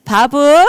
바브,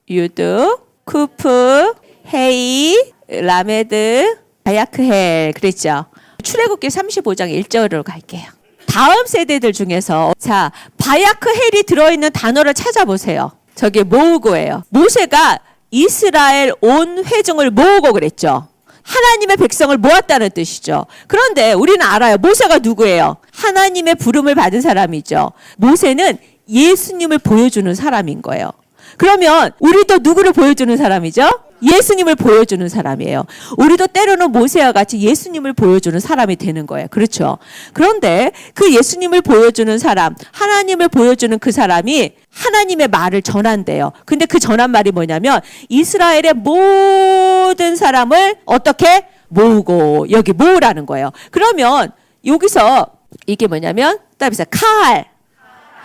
유드, 쿠프, 헤이, 라메드, 바야크헬 그랬죠. 출애굽기 35장 1절로 갈게요. 다음 세대들 중에서 자 바야크헬이 들어있는 단어를 찾아보세요. 저게 모으고예요. 모세가 이스라엘 온 회중을 모으고 그랬죠. 하나님의 백성을 모았다는 뜻이죠. 그런데 우리는 알아요. 모세가 누구예요? 하나님의 부름을 받은 사람이죠. 모세는 예수님을 보여주는 사람인 거예요. 그러면 우리도 누구를 보여주는 사람이죠? 예수님을 보여주는 사람이에요. 우리도 때로는 모세와 같이 예수님을 보여주는 사람이 되는 거예요. 그렇죠? 그런데 그 예수님을 보여주는 사람, 하나님을 보여주는 그 사람이 하나님의 말을 전한대요. 근데 그 전한 말이 뭐냐면 이스라엘의 모든 사람을 어떻게 모으고 여기 모으라는 거예요. 그러면 여기서 이게 뭐냐면 따라서 카할.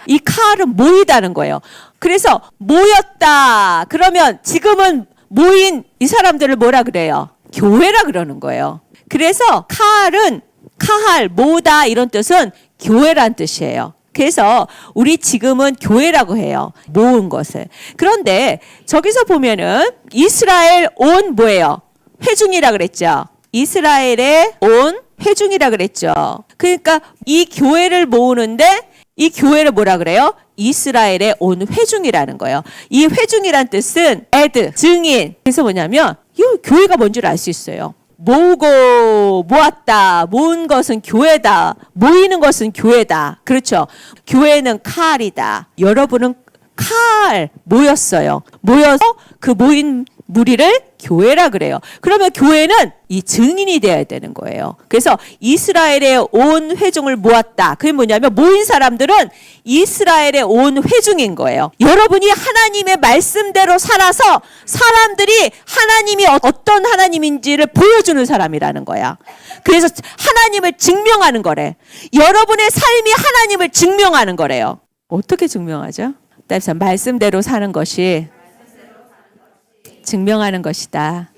이 카할은 모이다는 거예요. 그래서 모였다. 그러면 지금은 모인 이 사람들을 뭐라 그래요? 교회라 그러는 거예요. 그래서 카할, 모으다 이런 뜻은 교회란 뜻이에요. 그래서 우리 지금은 교회라고 해요. 모은 것을. 그런데 저기서 보면은 이스라엘 온 뭐예요? 회중이라 그랬죠. 이스라엘의 온 회중이라 그랬죠. 그러니까 이 교회를 모으는데 이 교회를 뭐라 그래요? 이스라엘의 온 회중이라는 거예요. 이 회중이란 뜻은 증인. 그래서 뭐냐면 이 교회가 뭔 줄 알 수 있어요. 모으고 모았다. 모은 것은 교회다. 모이는 것은 교회다. 그렇죠. 교회는 칼이다. 여러분은 칼 모였어요. 모여서 그 모인 무리를 교회라 그래요. 그러면 교회는 이 증인이 되어야 되는 거예요. 그래서 이스라엘의 온 회중을 모았다. 그게 뭐냐면 모인 사람들은 이스라엘의 온 회중인 거예요. 여러분이 하나님의 말씀대로 살아서 사람들이 하나님이 어떤 하나님인지를 보여주는 사람이라는 거야. 그래서 하나님을 증명하는 거래. 여러분의 삶이 하나님을 증명하는 거래요. 어떻게 증명하죠? 따라서 말씀대로 사는 것이 증명하는 것이다.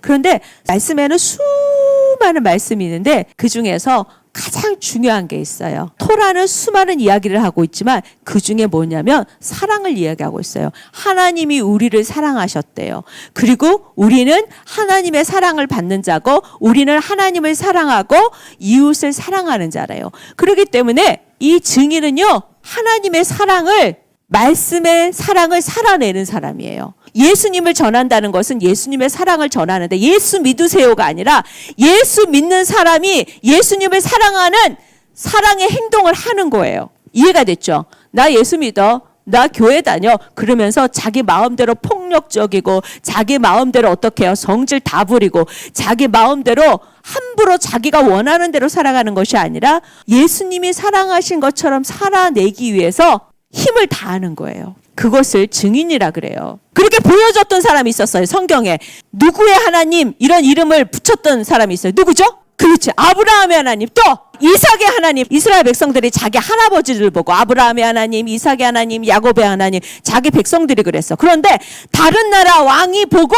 그런데 말씀에는 수많은 말씀이 있는데 그 중에서 가장 중요한 게 있어요. 토라는 수많은 이야기를 하고 있지만 그 중에 뭐냐면 사랑을 이야기하고 있어요. 하나님이 우리를 사랑하셨대요. 그리고 우리는 하나님의 사랑을 받는 자고 우리는 하나님을 사랑하고 이웃을 사랑하는 자래요. 그렇기 때문에 이 증인은요. 하나님의 사랑을 말씀의 사랑을 살아내는 사람이에요. 예수님을 전한다는 것은 예수님의 사랑을 전하는데 예수 믿으세요가 아니라 예수 믿는 사람이 예수님을 사랑하는 사랑의 행동을 하는 거예요. 이해가 됐죠? 나 예수 믿어. 나 교회 다녀. 그러면서 자기 마음대로 폭력적이고 자기 마음대로 어떻게 해요? 성질 다 부리고 자기 마음대로 함부로 자기가 원하는 대로 살아가는 것이 아니라 예수님이 사랑하신 것처럼 살아내기 위해서 힘을 다하는 거예요. 그것을 증인이라 그래요. 그렇게 보여줬던 사람이 있었어요. 성경에. 누구의 하나님 이런 이름을 붙였던 사람이 있어요. 누구죠? 그렇지. 아브라함의 하나님 또 이삭의 하나님. 이스라엘 백성들이 자기 할아버지를 보고 아브라함의 하나님, 이삭의 하나님, 야곱의 하나님 자기 백성들이 그랬어. 그런데 다른 나라 왕이 보고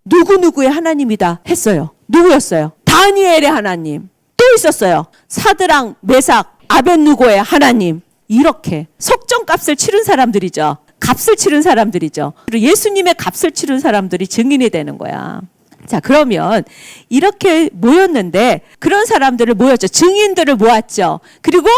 누구누구의 하나님이다 했어요. 누구였어요? 다니엘의 하나님. 또 있었어요. 사드랑, 메삭, 아벳누고의 하나님. 이렇게 속정값을 치른 사람들이죠. 값을 치른 사람들이죠. 그리고 예수님의 값을 치른 사람들이 증인이 되는 거야. 자, 그러면 이렇게 모였는데 그런 사람들을 모였죠. 증인들을 모았죠. 그리고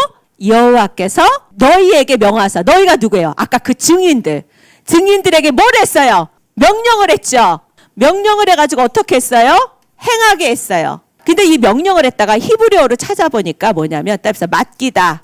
여호와께서 너희에게 명하사. 너희가 누구예요? 아까 그 증인들에게 뭘 했어요? 명령을 했죠. 명령을 해가지고 어떻게 했어요? 행하게 했어요. 근데 이 명령을 했다가 히브리어로 찾아보니까 뭐냐면 따라서 맡기다.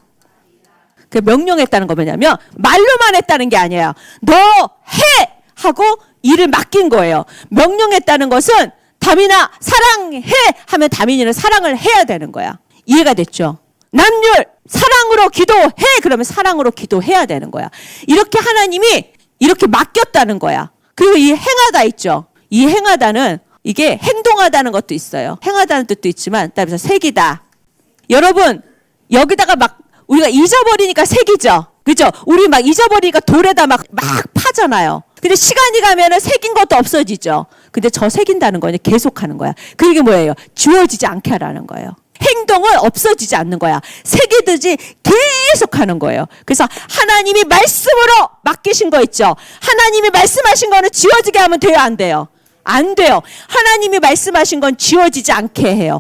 그 명령했다는 거 뭐냐면 말로만 했다는 게 아니에요. 너 해! 하고 일을 맡긴 거예요. 명령했다는 것은 다민아 사랑해! 하면 다민이는 사랑을 해야 되는 거야. 이해가 됐죠? 남률 사랑으로 기도해! 그러면 사랑으로 기도해야 되는 거야. 이렇게 하나님이 이렇게 맡겼다는 거야. 그리고 이 행하다 있죠. 이 행하다는 이게 행동하다는 것도 있어요. 행하다는 뜻도 있지만 따라서 새기다. 여러분 여기다가 막 우리가 잊어버리니까 새기죠. 그죠? 우리 막 잊어버리니까 돌에다 막 파잖아요. 근데 시간이 가면은 새긴 것도 없어지죠. 근데 저 새긴다는 거는 계속 하는 거야. 그게 뭐예요? 지워지지 않게 하라는 거예요. 행동은 없어지지 않는 거야. 새기듯이 계속 하는 거예요. 그래서 하나님이 말씀으로 맡기신 거 있죠. 하나님이 말씀하신 거는 지워지게 하면 돼요, 안 돼요? 안 돼요. 하나님이 말씀하신 건 지워지지 않게 해요.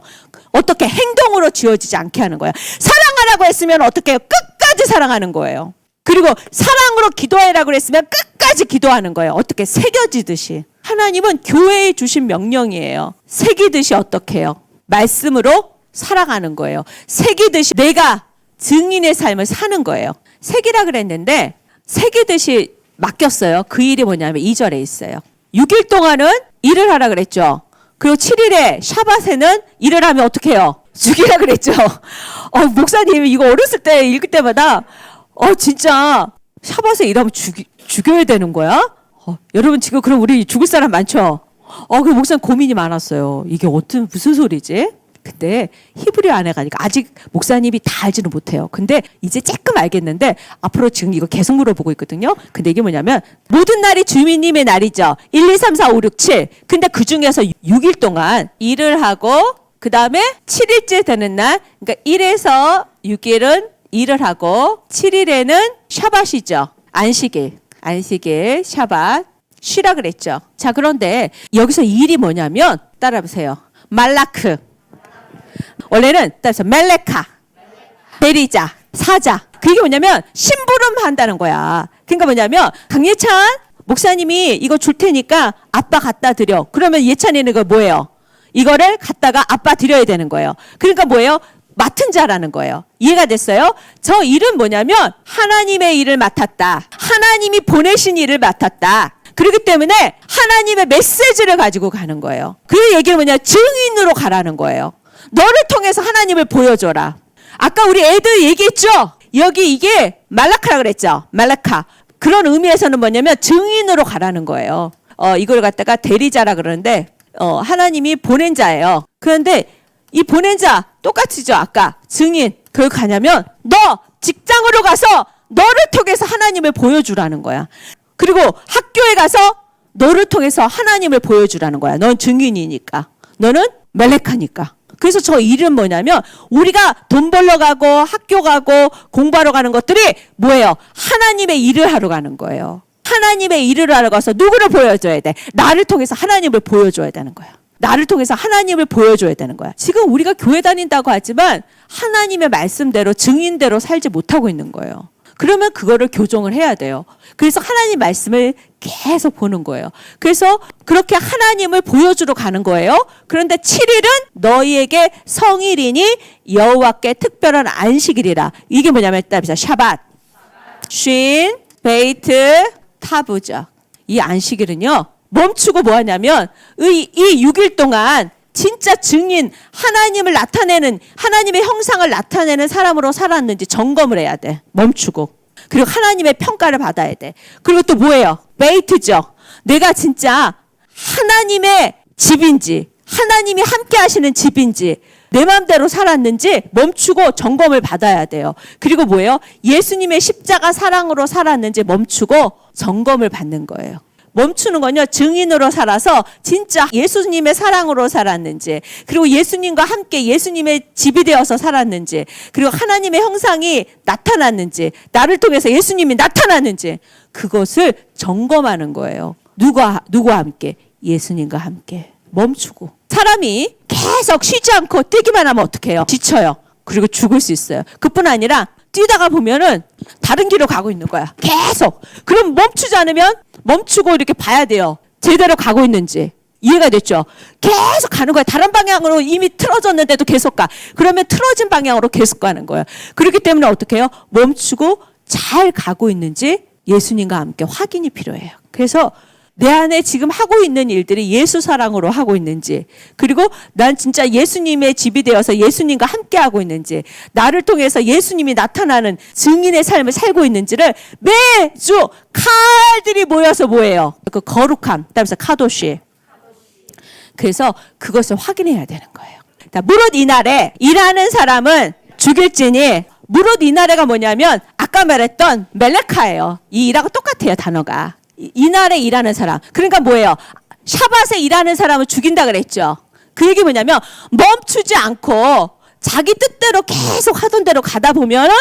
어떻게? 행동으로 지워지지 않게 하는 거예요. 사랑하라고 했으면 어떻게 해요? 끝까지 사랑하는 거예요. 그리고 사랑으로 기도하라고 했으면 끝까지 기도하는 거예요. 어떻게? 새겨지듯이. 하나님은 교회에 주신 명령이에요. 새기듯이 어떻게 해요? 말씀으로 살아가는 거예요. 새기듯이 내가 증인의 삶을 사는 거예요. 새기라 그랬는데 새기듯이 맡겼어요. 그 일이 뭐냐면 2절에 있어요. 6일 동안은 일을 하라 그랬죠. 그리고 7일에 샤밧에는 일을 하면 어떻게 해요? 죽이라 그랬죠. 목사님이 이거 어렸을 때 읽을 때마다 진짜 샤밧에 일하면 죽여야 되는 거야? 여러분 지금 그럼 우리 죽을 사람 많죠? 그 목사님 고민이 많았어요. 이게 무슨 소리지? 근데 히브리 안에 가니까 아직 목사님이 다 알지는 못해요. 근데 이제 조금 알겠는데 앞으로 지금 이거 계속 물어보고 있거든요. 근데 이게 뭐냐면 모든 날이 주님의 날이죠. 1, 2, 3, 4, 5, 6, 7. 근데 그 중에서 6일 동안 일을 하고 그 다음에 7일째 되는 날, 그러니까 1에서 6일은 일을 하고 7일에는 샤밧이죠. 안식일, 샤밧. 쉬라 그랬죠. 자, 그런데 여기서 일이 뭐냐면 따라보세요. 말라크. 원래는 따라서 멜레카, 베리자, 사자. 그게 뭐냐면 심부름 한다는 거야. 그러니까 뭐냐면 강예찬 목사님이 이거 줄 테니까 아빠 갖다 드려. 그러면 예찬이는 이거 뭐예요? 이거를 갖다가 아빠 드려야 되는 거예요. 그러니까 뭐예요? 맡은 자라는 거예요. 이해가 됐어요? 저 일은 뭐냐면 하나님의 일을 맡았다. 하나님이 보내신 일을 맡았다. 그렇기 때문에 하나님의 메시지를 가지고 가는 거예요. 그 얘기는 뭐냐? 증인으로 가라는 거예요. 너를 통해서 하나님을 보여줘라. 아까 우리 애들 얘기했죠? 여기 이게 말라카라 그랬죠? 말라카. 그런 의미에서는 뭐냐면 증인으로 가라는 거예요. 이걸 갖다가 대리자라 그러는데 하나님이 보낸 자예요. 그런데 이 보낸 자 똑같이죠. 아까 증인. 그걸 가냐면 너 직장으로 가서 너를 통해서 하나님을 보여주라는 거야. 그리고 학교에 가서 너를 통해서 하나님을 보여주라는 거야. 넌 증인이니까. 너는 멜레카니까. 그래서 저 일은 뭐냐면 우리가 돈 벌러 가고 학교 가고 공부하러 가는 것들이 뭐예요? 하나님의 일을 하러 가는 거예요. 하나님의 일을 하러 가서 누구를 보여줘야 돼? 나를 통해서 하나님을 보여줘야 되는 거야. 나를 통해서 하나님을 보여줘야 되는 거야. 지금 우리가 교회 다닌다고 하지만 하나님의 말씀대로 증인대로 살지 못하고 있는 거예요. 그러면 그거를 교정을 해야 돼요. 그래서 하나님 말씀을 계속 보는 거예요. 그래서 그렇게 하나님을 보여주러 가는 거예요. 그런데 7일은 너희에게 성일이니 여호와께 특별한 안식일이라. 이게 뭐냐면 따라서 샤밧, 쉰, 베이트, 타부죠. 이 안식일은요. 멈추고 뭐 하냐면 이 6일 동안 진짜 증인, 하나님을 나타내는, 하나님의 형상을 나타내는 사람으로 살았는지 점검을 해야 돼. 멈추고. 그리고 하나님의 평가를 받아야 돼. 그리고 또 뭐예요? 베이트죠. 내가 진짜 하나님의 집인지, 하나님이 함께 하시는 집인지, 내 마음대로 살았는지 멈추고 점검을 받아야 돼요. 그리고 뭐예요? 예수님의 십자가 사랑으로 살았는지 멈추고 점검을 받는 거예요. 멈추는 건요, 증인으로 살아서 진짜 예수님의 사랑으로 살았는지, 그리고 예수님과 함께 예수님의 집이 되어서 살았는지, 그리고 하나님의 형상이 나타났는지, 나를 통해서 예수님이 나타났는지, 그것을 점검하는 거예요. 누구와 함께? 예수님과 함께. 멈추고. 사람이 계속 쉬지 않고 뛰기만 하면 어떡해요? 지쳐요. 그리고 죽을 수 있어요. 그뿐 아니라 뛰다가 보면은 다른 길로 가고 있는 거야. 계속. 그럼 멈추지 않으면 멈추고 이렇게 봐야 돼요. 제대로 가고 있는지. 이해가 됐죠? 계속 가는 거야. 다른 방향으로 이미 틀어졌는데도 계속 가. 그러면 틀어진 방향으로 계속 가는 거예요. 그렇기 때문에 어떻게 해요? 멈추고 잘 가고 있는지 예수님과 함께 확인이 필요해요. 그래서 내 안에 지금 하고 있는 일들이 예수 사랑으로 하고 있는지, 그리고 난 진짜 예수님의 집이 되어서 예수님과 함께 하고 있는지, 나를 통해서 예수님이 나타나는 증인의 삶을 살고 있는지를 매주 칼들이 모여서 뭐예요? 그 거룩함, 따라서 카도시. 그래서 그것을 확인해야 되는 거예요. 무릇 이날에 일하는 사람은 죽일지니, 무릇 이날에가 뭐냐면 아까 말했던 멜레카예요. 이 일하고 똑같아요, 단어가. 이날에 일하는 사람. 그러니까 뭐예요? 샤밧에 일하는 사람을 죽인다 그랬죠. 그 얘기 뭐냐면 멈추지 않고 자기 뜻대로 계속 하던 대로 가다 보면은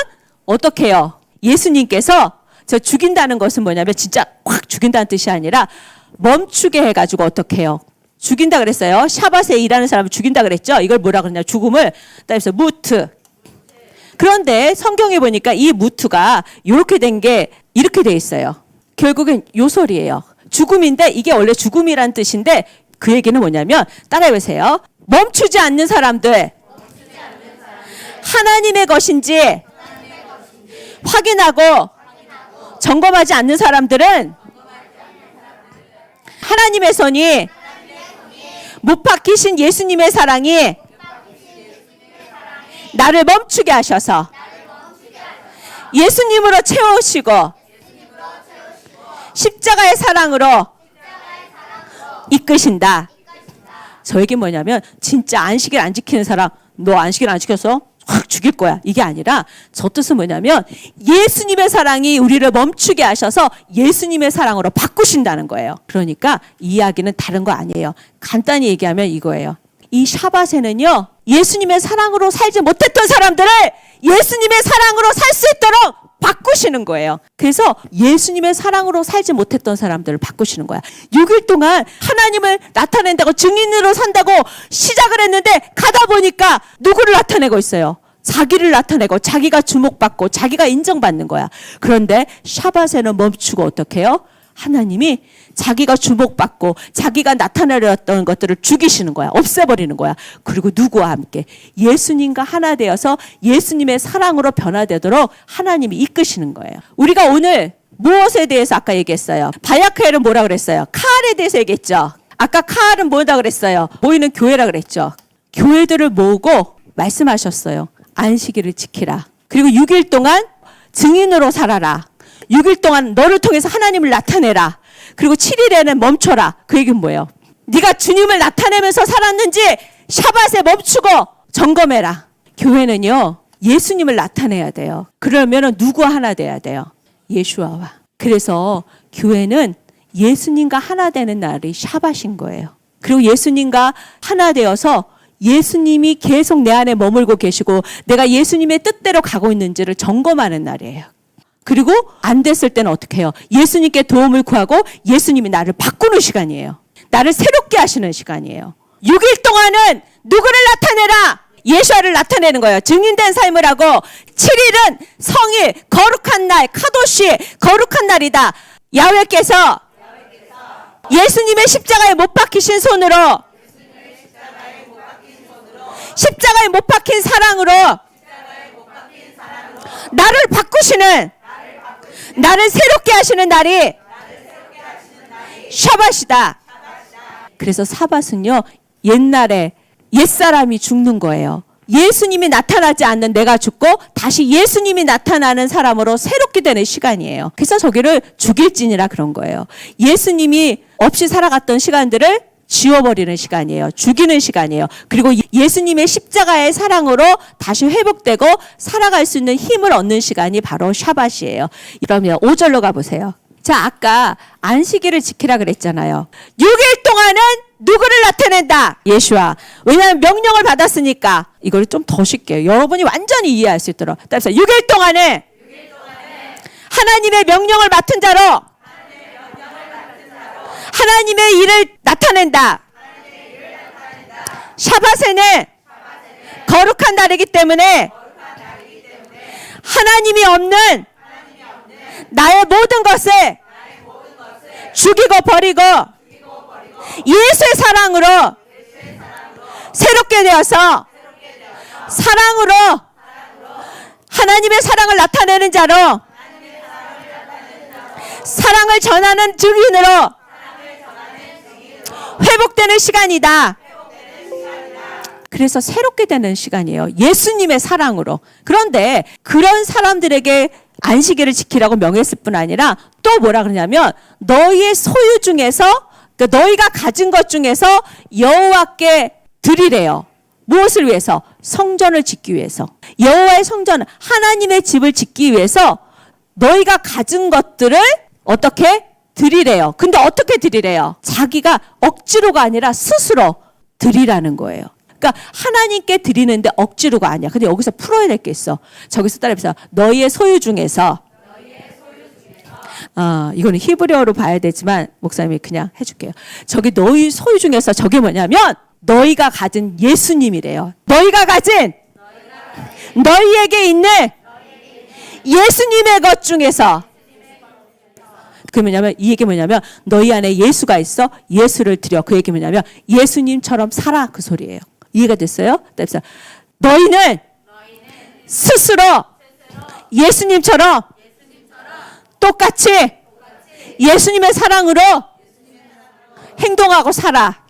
어떻게 해요? 예수님께서 저 죽인다는 것은 뭐냐면 진짜 확 죽인다는 뜻이 아니라 멈추게 해가지고 어떻게 해요? 죽인다 그랬어요. 샤밧에 일하는 사람을 죽인다 그랬죠. 이걸 뭐라 그러냐? 죽음을 따라서 무트. 그런데 성경에 보니까 이 무트가 이렇게 된 게 이렇게 돼 있어요. 결국엔 요소리예요. 죽음인데 이게 원래 죽음이란 뜻인데 그 얘기는 뭐냐면 따라해보세요. 멈추지 않는 사람들, 하나님의 것인지 확인하고 점검하지 않는 사람들은 하나님의 손이 못 박히신 예수님의 사랑이 나를 멈추게 하셔서 예수님으로 채우시고 십자가의 사랑으로 이끄신다. 저 얘기 뭐냐면 진짜 안식일 안 지키는 사람, 너 안식일 안 지켰어? 확 죽일 거야. 이게 아니라 저 뜻은 뭐냐면 예수님의 사랑이 우리를 멈추게 하셔서 예수님의 사랑으로 바꾸신다는 거예요. 그러니까 이 이야기는 다른 거 아니에요. 간단히 얘기하면 이거예요. 이 샤밧에는요, 예수님의 사랑으로 살지 못했던 사람들을 예수님의 사랑으로 살 수 있도록 바꾸시는 거예요. 그래서 예수님의 사랑으로 살지 못했던 사람들을 바꾸시는 거야. 6일 동안 하나님을 나타낸다고 증인으로 산다고 시작을 했는데 가다 보니까 누구를 나타내고 있어요? 자기를 나타내고 자기가 주목받고 자기가 인정받는 거야. 그런데 샤밧에는 멈추고 어떻게 해요? 하나님이 자기가 주목받고 자기가 나타내려던 것들을 죽이시는 거야. 없애버리는 거야. 그리고 누구와 함께? 예수님과 하나 되어서 예수님의 사랑으로 변화되도록 하나님이 이끄시는 거예요. 우리가 오늘 무엇에 대해서 아까 얘기했어요? 바야크엘은 뭐라 그랬어요? 카알에 대해서 얘기했죠. 아까 카알은 뭐다 그랬어요? 모이는 교회라 그랬죠. 교회들을 모으고 말씀하셨어요. 안식일을 지키라. 그리고 6일 동안 증인으로 살아라. 6일 동안 너를 통해서 하나님을 나타내라. 그리고 7일에는 멈춰라. 그 얘기는 뭐예요? 네가 주님을 나타내면서 살았는지 샤밧에 멈추고 점검해라. 교회는요, 예수님을 나타내야 돼요. 그러면 누구와 하나 돼야 돼요? 예수와와. 그래서 교회는 예수님과 하나 되는 날이 샤밧인 거예요. 그리고 예수님과 하나 되어서 예수님이 계속 내 안에 머물고 계시고 내가 예수님의 뜻대로 가고 있는지를 점검하는 날이에요. 그리고 안 됐을 때는 어떻게 해요? 예수님께 도움을 구하고 예수님이 나를 바꾸는 시간이에요. 나를 새롭게 하시는 시간이에요. 6일 동안은 누구를 나타내라? 예수를 나타내는 거예요. 증인된 삶을 하고 7일은 성일, 거룩한 날, 카도시, 거룩한 날이다. 야훼께서 예수님의 십자가에 못 박히신 손으로 십자가에 못 박힌 사랑으로 나를 바꾸시는 나를 새롭게 하시는 날이 샤밧이다. 그래서 샤밧은요, 옛날에 옛사람이 죽는 거예요. 예수님이 나타나지 않는 내가 죽고 다시 예수님이 나타나는 사람으로 새롭게 되는 시간이에요. 그래서 저기를 죽일진이라 그런 거예요. 예수님이 없이 살아갔던 시간들을 지워버리는 시간이에요. 죽이는 시간이에요. 그리고 예수님의 십자가의 사랑으로 다시 회복되고 살아갈 수 있는 힘을 얻는 시간이 바로 샤밧이에요. 그러면 5절로 가보세요. 자, 아까 안식일을 지키라 그랬잖아요. 6일 동안은 누구를 나타낸다? 예수와. 왜냐하면 명령을 받았으니까. 이걸 좀 더 쉽게 여러분이 완전히 이해할 수 있도록. 따라서 6일 동안에 하나님의 명령을 맡은 자로 하나님의 일을 나타낸다. 샤밧에는 거룩한 날이기 때문에 하나님이 없는 나의 모든 것을 죽이고 버리고 예수의 사랑으로 새롭게 되어서 사랑으로 하나님의 사랑을 나타내는 자로 사랑을 전하는 증인으로 회복되는 시간이다. 그래서 새롭게 되는 시간이에요. 예수님의 사랑으로. 그런데 그런 사람들에게 안식일을 지키라고 명했을 뿐 아니라 또 뭐라 그러냐면 너희의 소유 중에서 그러니까 너희가 가진 것 중에서 여호와께 드리래요. 무엇을 위해서? 성전을 짓기 위해서. 여호와의 성전, 하나님의 집을 짓기 위해서 너희가 가진 것들을 어떻게? 드리래요. 근데 어떻게 드리래요? 자기가 억지로가 아니라 스스로 드리라는 거예요. 그러니까 하나님께 드리는데 억지로가 아니야. 근데 여기서 풀어야 될 게 있어. 저기서 따라해서 너희의 소유 중에서. 이거는 히브리어로 봐야 되지만 목사님이 그냥 해줄게요. 저기 너희 소유 중에서 저게 뭐냐면 너희가 가진 예수님이래요. 너희가 가진 너희에게 있는 예수님의 것 중에서. 그 뭐냐면 이 얘기 뭐냐면 너희 안에 예수가 있어. 예수를 드려. 그 얘기 뭐냐면 예수님처럼 살아. 그 소리예요. 이해가 됐어요? 그래서 너희는 스스로 예수님처럼 똑같이 예수님의 사랑으로 행동하고 살아.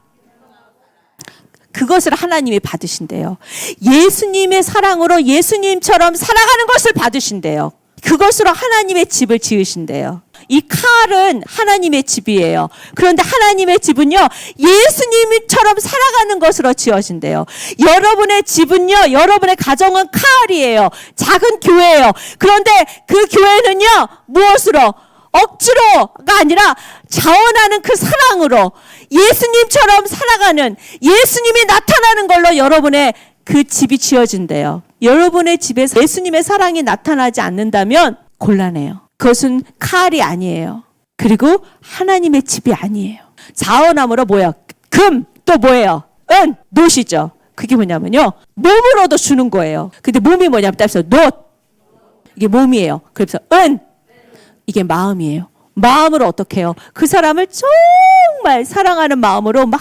그것을 하나님이 받으신대요. 예수님의 사랑으로 예수님처럼 살아가는 것을 받으신대요. 그것으로 하나님의 집을 지으신대요. 이 칼은 하나님의 집이에요. 그런데 하나님의 집은요, 예수님처럼 살아가는 것으로 지어진대요. 여러분의 집은요, 여러분의 가정은 칼이에요. 작은 교회예요. 그런데 그 교회는요, 무엇으로? 억지로가 아니라 자원하는 그 사랑으로 예수님처럼 살아가는, 예수님이 나타나는 걸로 여러분의 그 집이 지어진대요. 여러분의 집에서 예수님의 사랑이 나타나지 않는다면 곤란해요. 그것은 칼이 아니에요. 그리고 하나님의 집이 아니에요. 자원함으로 뭐예요? 금, 또 뭐예요? 은, 노시죠. 그게 뭐냐면요, 몸으로도 주는 거예요. 근데 몸이 뭐냐면 따라서 노, 이게 몸이에요. 그래서 은, 이게 마음이에요. 마음으로 어떻게 해요? 그 사람을 정말 사랑하는 마음으로 막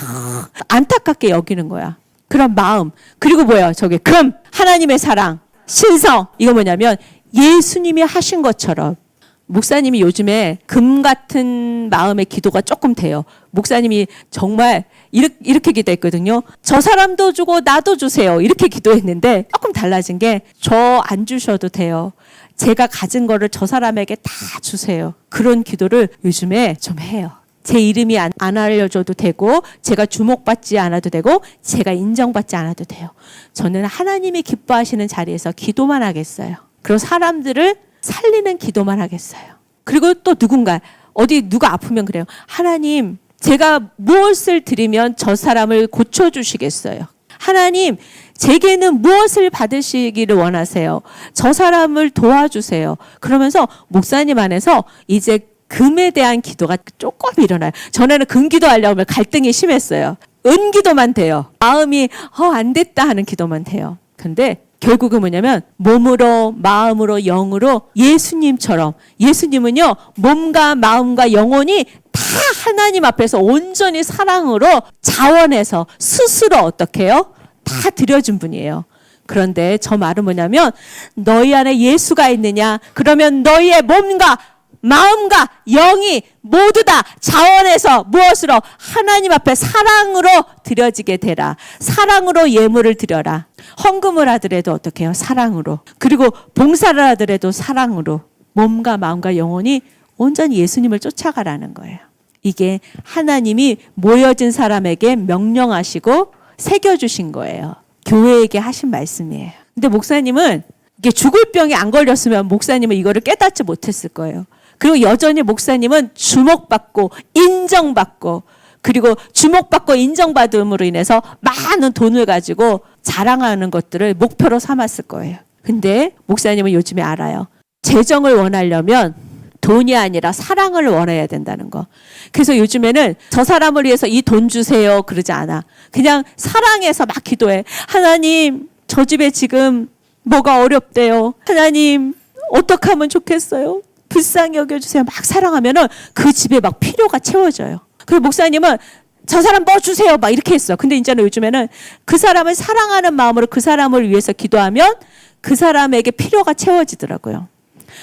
안타깝게 여기는 거야. 그런 마음. 그리고 뭐예요? 저게 금, 하나님의 사랑, 신성. 이거 뭐냐면 예수님이 하신 것처럼. 목사님이 요즘에 금 같은 마음의 기도가 조금 돼요. 목사님이 정말 이렇게 기도했거든요. 저 사람도 주고 나도 주세요. 이렇게 기도했는데 조금 달라진 게 저 안 주셔도 돼요. 제가 가진 거를 저 사람에게 다 주세요. 그런 기도를 요즘에 좀 해요. 제 이름이 안 알려줘도 되고, 제가 주목받지 않아도 되고, 제가 인정받지 않아도 돼요. 저는 하나님이 기뻐하시는 자리에서 기도만 하겠어요. 그리고 사람들을 살리는 기도만 하겠어요. 그리고 또 누군가, 누가 아프면 그래요. 하나님, 제가 무엇을 드리면 저 사람을 고쳐주시겠어요? 하나님, 제게는 무엇을 받으시기를 원하세요? 저 사람을 도와주세요. 그러면서 목사님 안에서 이제 금에 대한 기도가 조금 일어나요. 전에는 금 기도하려면 갈등이 심했어요. 은 기도만 돼요. 마음이 안 됐다 하는 기도만 돼요. 근데 결국은 뭐냐면 몸으로, 마음으로, 영으로 예수님처럼, 예수님은요, 몸과 마음과 영혼이 다 하나님 앞에서 온전히 사랑으로 자원해서 스스로 어떻게 해요? 다 드려준 분이에요. 그런데 저 말은 뭐냐면 너희 안에 예수가 있느냐? 그러면 너희의 몸과 마음과 영이 모두 다 자원해서 무엇으로? 하나님 앞에 사랑으로 드려지게 되라. 사랑으로 예물을 드려라. 헌금을 하더라도 어떻게 해요? 사랑으로. 그리고 봉사를 하더라도 사랑으로. 몸과 마음과 영혼이 온전히 예수님을 쫓아가라는 거예요. 이게 하나님이 모여진 사람에게 명령하시고 새겨주신 거예요. 교회에게 하신 말씀이에요. 근데 목사님은 이게 죽을 병이 안 걸렸으면 목사님은 이거를 깨닫지 못했을 거예요. 그리고 여전히 목사님은 주목받고 인정받고, 그리고 주목받고 인정받음으로 인해서 많은 돈을 가지고 자랑하는 것들을 목표로 삼았을 거예요. 근데 목사님은 요즘에 알아요. 재정을 원하려면 돈이 아니라 사랑을 원해야 된다는 거. 그래서 요즘에는 저 사람을 위해서 이 돈 주세요 그러지 않아. 그냥 사랑해서 막 기도해. 하나님, 저 집에 지금 뭐가 어렵대요. 하나님, 어떻게 하면 좋겠어요? 불쌍히 여겨주세요. 막 사랑하면은 그 집에 막 필요가 채워져요. 그리고 목사님은 저 사람 뭐 주세요 막 이렇게 했어. 근데 이제는 요즘에는 그 사람을 사랑하는 마음으로 그 사람을 위해서 기도하면 그 사람에게 필요가 채워지더라고요.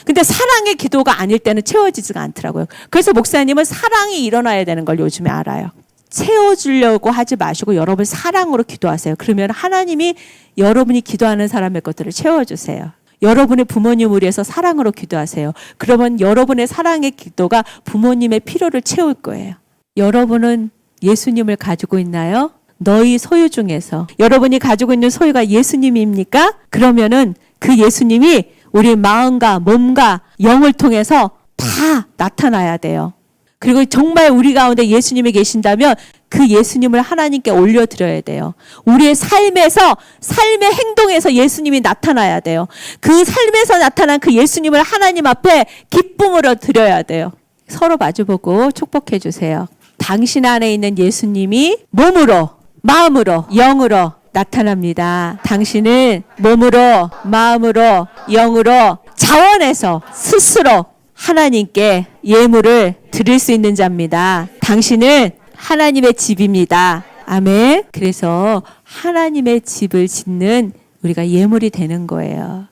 근데 사랑의 기도가 아닐 때는 채워지지가 않더라고요. 그래서 목사님은 사랑이 일어나야 되는 걸 요즘에 알아요. 채워주려고 하지 마시고 여러분 사랑으로 기도하세요. 그러면 하나님이 여러분이 기도하는 사람의 것들을 채워주세요. 여러분의 부모님을 위해서 사랑으로 기도하세요. 그러면 여러분의 사랑의 기도가 부모님의 필요를 채울 거예요. 여러분은 예수님을 가지고 있나요? 너희 소유 중에서 여러분이 가지고 있는 소유가 예수님입니까? 그러면은 그 예수님이 우리 마음과 몸과 영을 통해서 다 나타나야 돼요. 그리고 정말 우리 가운데 예수님이 계신다면 그 예수님을 하나님께 올려드려야 돼요. 우리의 삶에서, 삶의 행동에서 예수님이 나타나야 돼요. 그 삶에서 나타난 그 예수님을 하나님 앞에 기쁨으로 드려야 돼요. 서로 마주보고 축복해 주세요. 당신 안에 있는 예수님이 몸으로, 마음으로, 영으로 나타납니다. 당신은 몸으로, 마음으로, 영으로, 자원해서 스스로 하나님께 예물을 드릴 수 있는 자입니다. 당신은 하나님의 집입니다. 아멘. 그래서 하나님의 집을 짓는 우리가 예물이 되는 거예요.